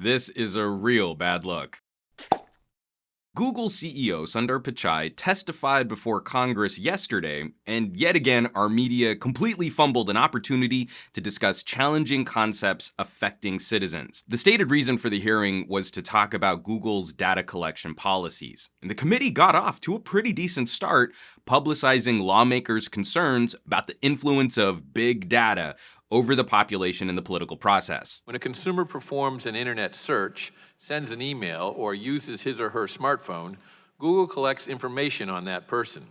This is a real bad look. Google CEO Sundar Pichai testified before Congress yesterday, and yet again, our media completely fumbled an opportunity to discuss challenging concepts affecting citizens. The stated reason for the hearing was to talk about Google's data collection policies. And the committee got off to a pretty decent start, publicizing lawmakers' concerns about the influence of big data over the population in the political process. When a consumer performs an internet search, sends an email, or uses his or her smartphone, Google collects information on that person.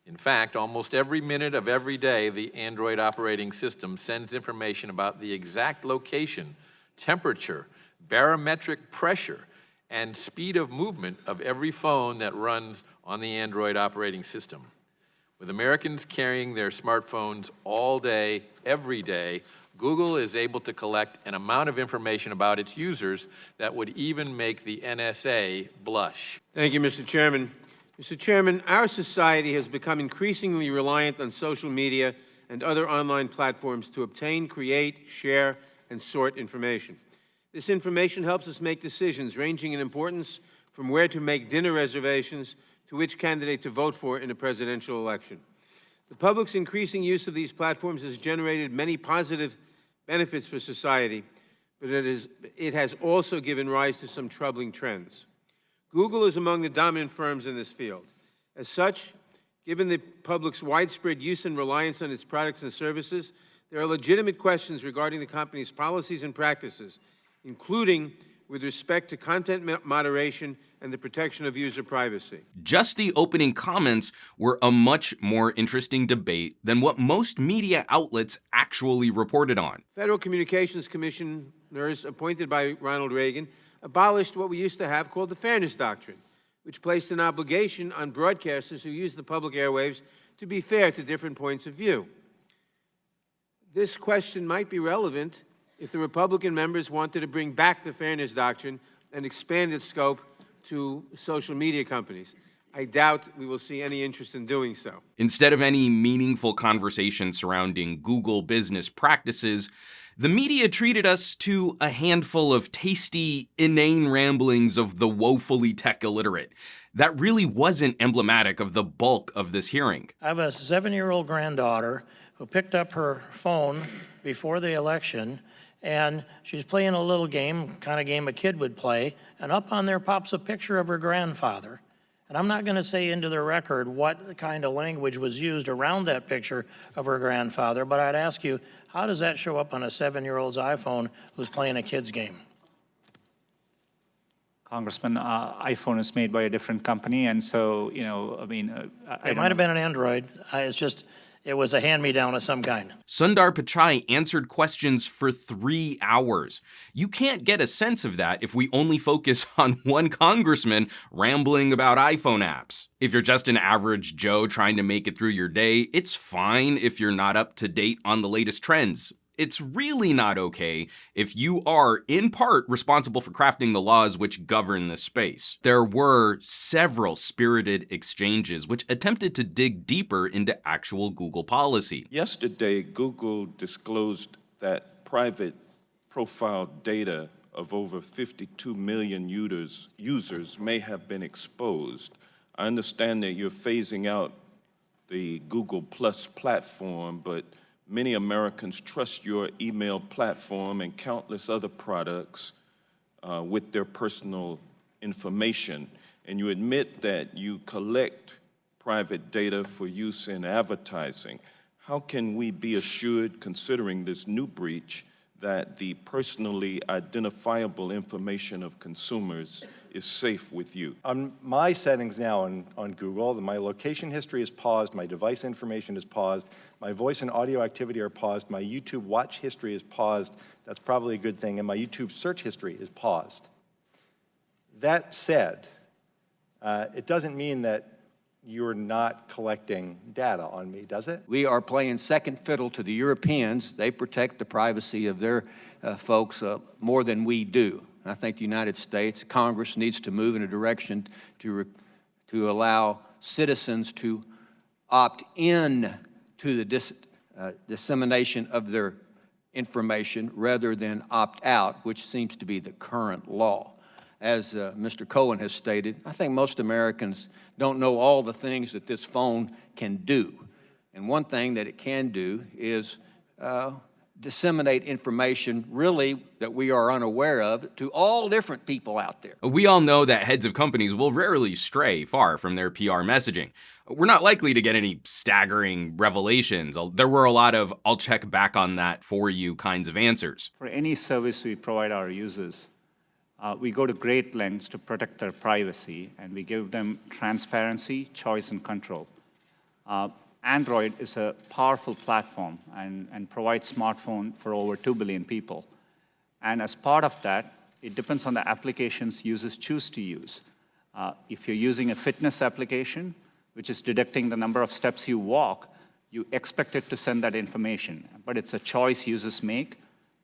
In fact, almost every minute of every day, the Android operating system sends information about the exact location, temperature, barometric pressure, and speed of movement of every phone that runs on the Android operating system. With Americans carrying their smartphones all day, every day, Google is able to collect an amount of information about its users that would even make the NSA blush. Thank you, Mr. Chairman. Mr. Chairman, our society has become increasingly reliant on social media and other online platforms to obtain, create, share, and sort information. This information helps us make decisions ranging in importance from where to make dinner reservations to which candidate to vote for in a presidential election. The public's increasing use of these platforms has generated many positive benefits for society, but it has also given rise to some troubling trends. Google is among the dominant firms in this field. As such, given the public's widespread use and reliance on its products and services, there are legitimate questions regarding the company's policies and practices, including with respect to content moderation and the protection of user privacy. Just the opening comments were a much more interesting debate than what most media outlets actually reported on. Federal Communications Commissioners appointed by Ronald Reagan abolished what we used to have called the Fairness Doctrine, which placed an obligation on broadcasters who use the public airwaves to be fair to different points of view. This question might be relevant if the Republican members wanted to bring back the Fairness Doctrine and expand its scope to social media companies. I doubt we will see any interest in doing so. Instead of any meaningful conversation surrounding Google business practices, the media treated us to a handful of tasty, inane ramblings of the woefully tech illiterate. That really wasn't emblematic of the bulk of this hearing. I have a 7-year-old granddaughter who picked up her phone before the election, and she's playing a little game, kind of game a kid would play, and up on there pops a picture of her grandfather. And I'm not going to say into the record what kind of language was used around that picture of her grandfather, but I'd ask you, how does that show up on a 7-year-old's iPhone who's playing a kid's game? Congressman, iPhone is made by a different company, and so, It might have been an Android. It was a hand-me-down of some kind. Sundar Pichai answered questions for 3 hours. You can't get a sense of that if we only focus on one congressman rambling about iPhone apps. If you're just an average Joe trying to make it through your day, it's fine if you're not up to date on the latest trends. It's really not okay if you are, in part, responsible for crafting the laws which govern this space. There were several spirited exchanges which attempted to dig deeper into actual Google policy. Yesterday, Google disclosed that private profile data of over 52 million users may have been exposed. I understand that you're phasing out the Google Plus platform, but many Americans trust your email platform and countless other products with their personal information. And you admit that you collect private data for use in advertising. How can we be assured, considering this new breach, that the personally identifiable information of consumers is safe with you? On my settings now on Google, my location history is paused, my device information is paused, my voice and audio activity are paused, my YouTube watch history is paused, that's probably a good thing, and my YouTube search history is paused. That said, it doesn't mean that you're not collecting data on me, does it? We are playing second fiddle to the Europeans. They protect the privacy of their folks more than we do. I think the United States Congress needs to move in a direction to allow citizens to opt in to the dissemination of their information rather than opt out, which seems to be the current law. As Mr. Cohen has stated, I think most Americans don't know all the things that this phone can do. And one thing that it can do is disseminate information really that we are unaware of to all different people out there. We all know that heads of companies will rarely stray far from their PR messaging. We're not likely to get any staggering revelations. There were a lot of "I'll check back on that for you" kinds of answers. For any service we provide our users, we go to great lengths to protect their privacy, and we give them transparency, choice, and control. Android is a powerful platform and provides smartphone for over 2 billion people. And as part of that, it depends on the applications users choose to use. If you're using a fitness application, which is detecting the number of steps you walk, you expect it to send that information. But it's a choice users make.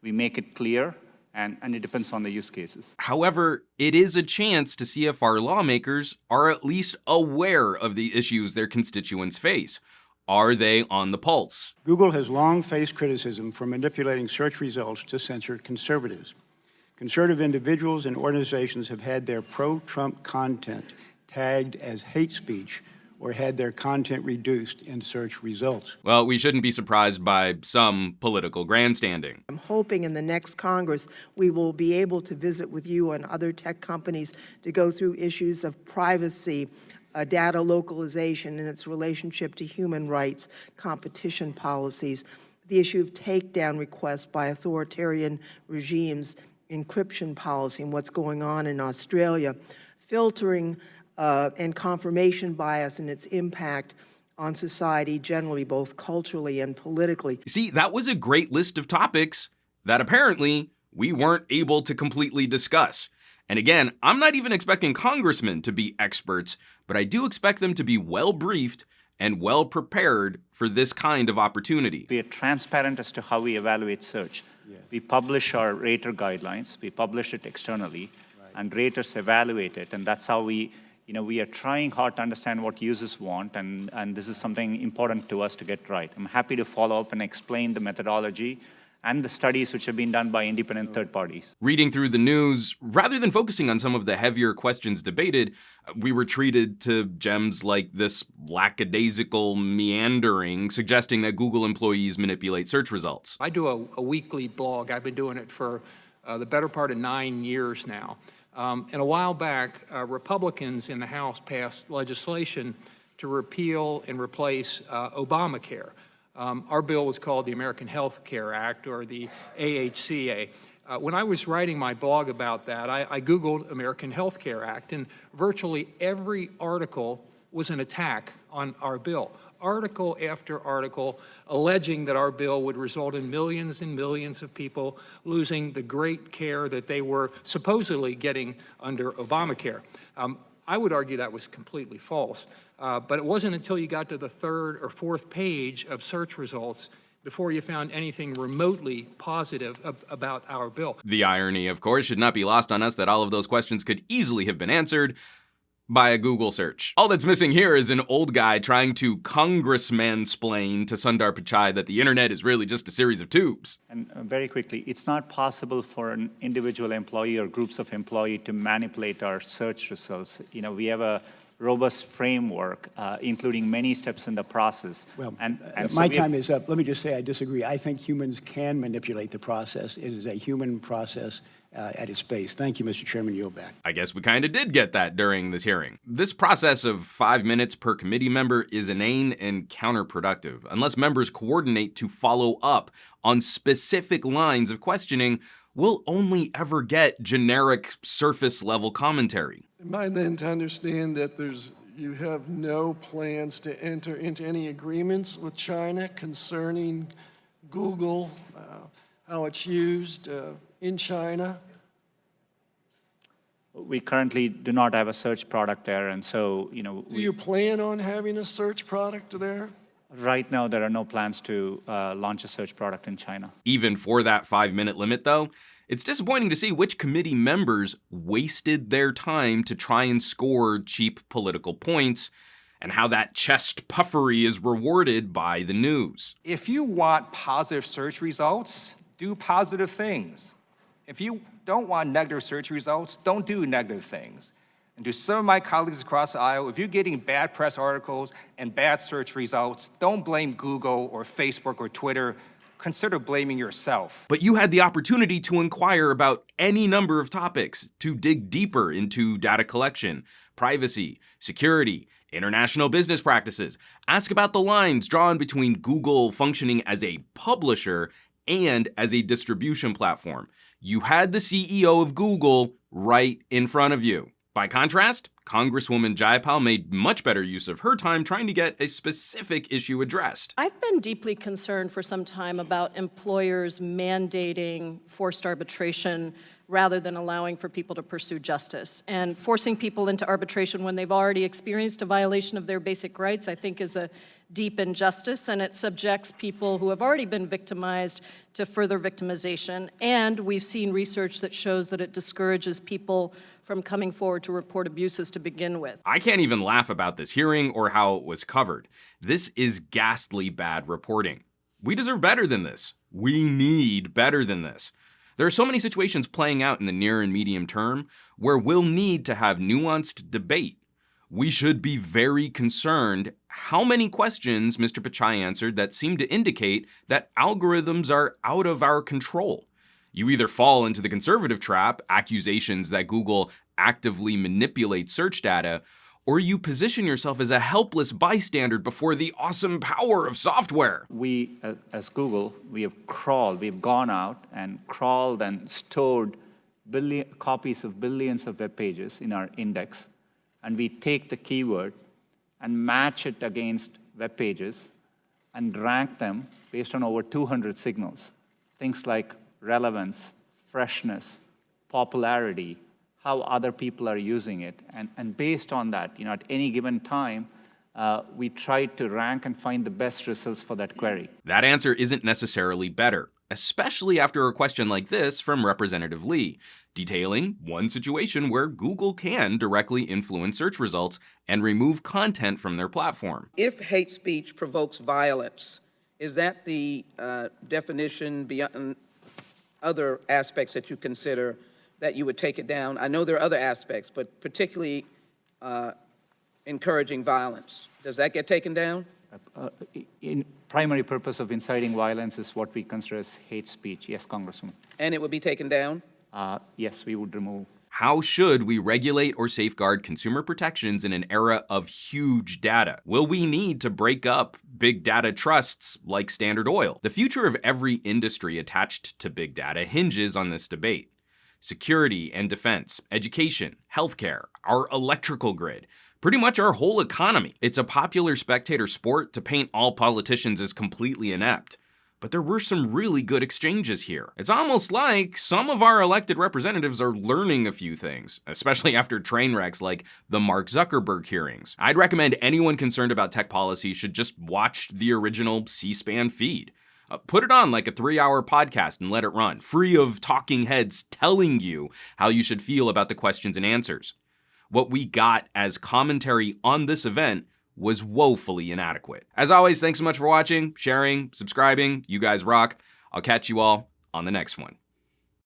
We make it clear, and it depends on the use cases. However, it is a chance to see if our lawmakers are at least aware of the issues their constituents face. Are they on the pulse? Google has long faced criticism for manipulating search results to censor conservatives. Conservative individuals and organizations have had their pro-Trump content tagged as hate speech or had their content reduced in search results. Well, we shouldn't be surprised by some political grandstanding. I'm hoping in the next Congress we will be able to visit with you and other tech companies to go through issues of privacy, data localization and its relationship to human rights, competition policies, the issue of takedown requests by authoritarian regimes, encryption policy and what's going on in Australia, filtering and confirmation bias and its impact on society generally, both culturally and politically. See, that was a great list of topics that apparently we weren't able to completely discuss. And again, I'm not even expecting congressmen to be experts, but I do expect them to be well briefed and well prepared for this kind of opportunity. We are transparent as to how we evaluate search. Yes. We publish our rater guidelines, we publish it externally, and raters evaluate it, and that's how we are trying hard to understand what users want, and this is something important to us to get right. I'm happy to follow up and explain the methodology and the studies which have been done by independent third parties. Reading through the news, rather than focusing on some of the heavier questions debated, we were treated to gems like this lackadaisical meandering suggesting that Google employees manipulate search results. I do a weekly blog. I've been doing it for the better part of 9 years now. And a while back, Republicans in the House passed legislation to repeal and replace Obamacare. Our bill was called the American Health Care Act, or the AHCA. When I was writing my blog about that, I Googled American Health Care Act, and virtually every article was an attack on our bill. Article after article alleging that our bill would result in millions and millions of people losing the great care that they were supposedly getting under Obamacare. I would argue that was completely false. But it wasn't until you got to the third or fourth page of search results before you found anything remotely positive about our bill. The irony, of course, should not be lost on us that all of those questions could easily have been answered by a Google search. All that's missing here is an old guy trying to congressmansplain to Sundar Pichai that the internet is really just a series of tubes. And very quickly, it's not possible for an individual employee or groups of employees to manipulate our search results. We have a robust framework, including many steps in the process. Well, and my time is up. Let me just say I disagree. I think humans can manipulate the process. It is a human process at its base. Thank you, Mr. Chairman. Yield back. I guess we kind of did get that during this hearing. This process of 5 minutes per committee member is inane and counterproductive. Unless members coordinate to follow up on specific lines of questioning, we'll only ever get generic surface-level commentary. Am I then to understand that you have no plans to enter into any agreements with China concerning Google, how it's used in China? We currently do not have a search product there, and so, Do you plan on having a search product there? Right now, there are no plans to launch a search product in China. Even for that 5-minute limit, though, it's disappointing to see which committee members wasted their time to try and score cheap political points, and how that chest puffery is rewarded by the news. If you want positive search results, do positive things. If you don't want negative search results, don't do negative things. And to some of my colleagues across the aisle, if you're getting bad press articles and bad search results, don't blame Google or Facebook or Twitter. Consider blaming yourself. But you had the opportunity to inquire about any number of topics, to dig deeper into data collection, privacy, security, international business practices. Ask about the lines drawn between Google functioning as a publisher and as a distribution platform. You had the CEO of Google right in front of you. By contrast, Congresswoman JAYAPAL made much better use of her time trying to get a specific issue addressed. I've been deeply concerned for some time about employers mandating forced arbitration rather than allowing for people to pursue justice. And forcing people into arbitration when they've already experienced a violation of their basic rights, I think, is a deep injustice, and it subjects people who have already been victimized to further victimization. And we've seen research that shows that it discourages people from coming forward to report abuses to begin with. I can't even laugh about this hearing or how it was covered. This is ghastly bad reporting. We deserve better than this. We need better than this. There are so many situations playing out in the near and medium term where we'll need to have nuanced debate. We should be very concerned how many questions Mr. Pichai answered that seem to indicate that algorithms are out of our control. You either fall into the conservative trap, accusations that Google actively manipulates search data, or you position yourself as a helpless bystander before the awesome power of software. We, as Google, we've gone out and crawled and stored copies of billions of web pages in our index, and we take the keyword and match it against web pages and rank them based on over 200 signals. Things like relevance, freshness, popularity, how other people are using it. And based on that, at any given time, we try to rank and find the best results for that query. That answer isn't necessarily better, especially after a question like this from Representative Lee, detailing one situation where Google can directly influence search results and remove content from their platform. If hate speech provokes violence, is that the definition beyond other aspects that you consider that you would take it down? I know there are other aspects, but particularly encouraging violence. Does that get taken down? In primary purpose of inciting violence is what we consider as hate speech. Yes, Congresswoman. And it would be taken down? Yes, we would remove. How should we regulate or safeguard consumer protections in an era of huge data? Will we need to break up big data trusts like Standard Oil? The future of every industry attached to big data hinges on this debate. Security and defense, education, healthcare, our electrical grid, pretty much our whole economy. It's a popular spectator sport to paint all politicians as completely inept. But there were some really good exchanges here. It's almost like some of our elected representatives are learning a few things, especially after train wrecks like the Mark Zuckerberg hearings. I'd recommend anyone concerned about tech policy should just watch the original C-SPAN feed. Put it on like a 3-hour podcast and let it run, free of talking heads telling you how you should feel about the questions and answers. What we got as commentary on this event was woefully inadequate. As always, thanks so much for watching, sharing, subscribing. You guys rock. I'll catch you all on the next one.